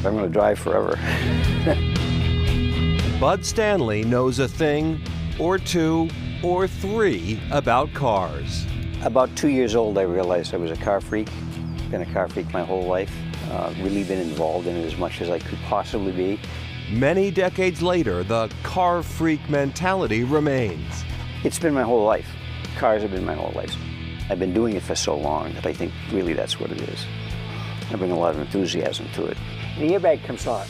I'm going to drive forever. Bud Stanley knows a thing or two or three about cars. About 2 years old, I realized I was a car freak. Been a car freak my whole life. Really been involved in it as much as I could possibly be. Many decades later, the car freak mentality remains. It's been my whole life. Cars have been my whole life. I've been doing it for so long that I think really that's what it is. I bring a lot of enthusiasm to it. The airbag comes off.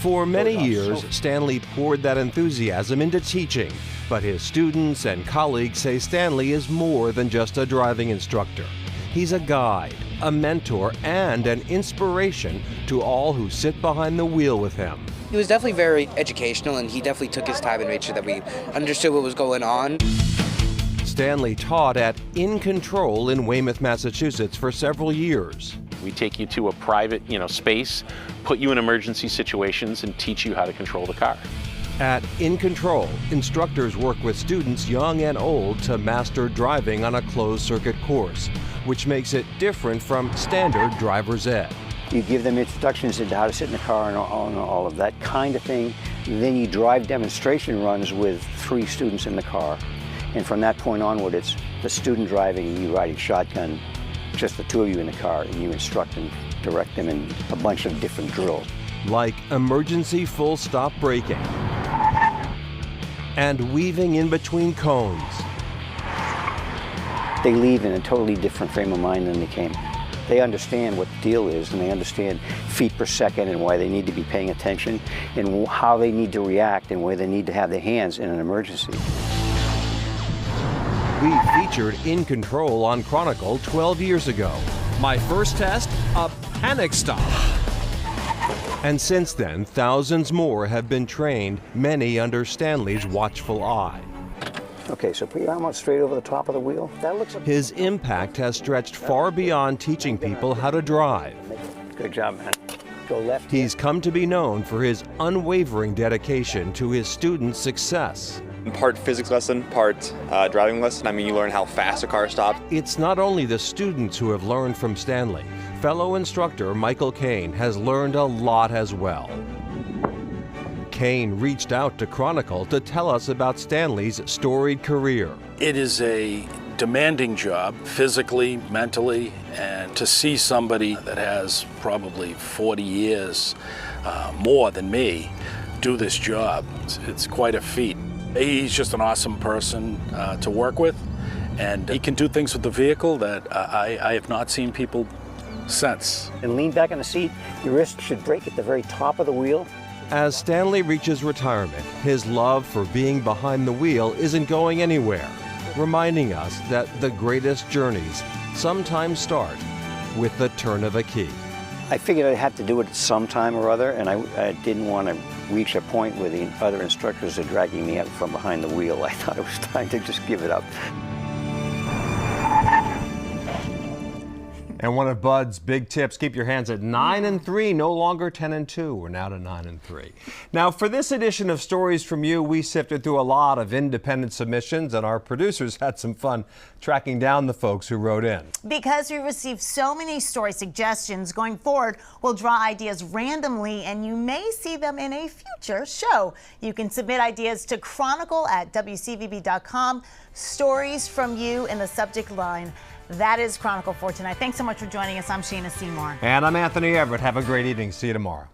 For many years, Stanley poured that enthusiasm into teaching, but his students and colleagues say Stanley is more than just a driving instructor. He's a guide, a mentor, and an inspiration to all who sit behind the wheel with him. He was definitely very educational, and he definitely took his time and made sure that we understood what was going on. Stanley taught at In Control in Weymouth, Massachusetts for several years. We take you to a private, space, put you in emergency situations, and teach you how to control the car. At In Control, instructors work with students young and old to master driving on a closed-circuit course, which makes it different from standard driver's ed. You give them introductions into how to sit in the car and all of that kind of thing. Then you drive demonstration runs with 3 students in the car. And from that point onward, it's the student driving and you riding shotgun, just the 2 of you in the car, and you instruct and direct them in a bunch of different drills. Like emergency full-stop braking and weaving in between cones. They leave in a totally different frame of mind than they came. They understand what the deal is, and they understand feet per second and why they need to be paying attention and how they need to react and where they need to have their hands in an emergency. We featured In Control on Chronicle 12 years ago. My first test, a panic stop. And since then, thousands more have been trained, many under Stanley's watchful eye. Okay, so put your arm out straight over the top of the wheel. That looks like his impact has stretched far beyond teaching people how to drive. Good job, man. Go left. He's come to be known for his unwavering dedication to his students' success. Part physics lesson, part driving lesson. I mean, you learn how fast a car stops. It's not only the students who have learned from Stanley. Fellow instructor Michael Kane has learned a lot as well. Kane reached out to Chronicle to tell us about Stanley's storied career. It is a demanding job, physically, mentally, and to see somebody that has probably 40 years more than me do this job, it's quite a feat. He's just an awesome person to work with, and he can do things with the vehicle that I have not seen people since. And lean back in the seat. Your wrist should break at the very top of the wheel. As Stanley reaches retirement, his love for being behind the wheel isn't going anywhere, reminding us that the greatest journeys sometimes start with the turn of a key. I figured I'd have to do it sometime or other, and I didn't want to reach a point where the other instructors are dragging me out from behind the wheel. I thought it was time to just give it up. And one of Bud's big tips, keep your hands at 9 and 3, no longer 10 and 2. We're now to 9 and 3. Now, for this edition of Stories from You, we sifted through a lot of independent submissions, and our producers had some fun tracking down the folks who wrote in. Because we received so many story suggestions, going forward, we'll draw ideas randomly, and you may see them in a future show. You can submit ideas to chronicle@wcvb.com, Stories from You in the subject line. That is Chronicle for tonight. Thanks so much for joining us. I'm Shayna Seymour. And I'm Anthony Everett. Have a great evening. See you tomorrow.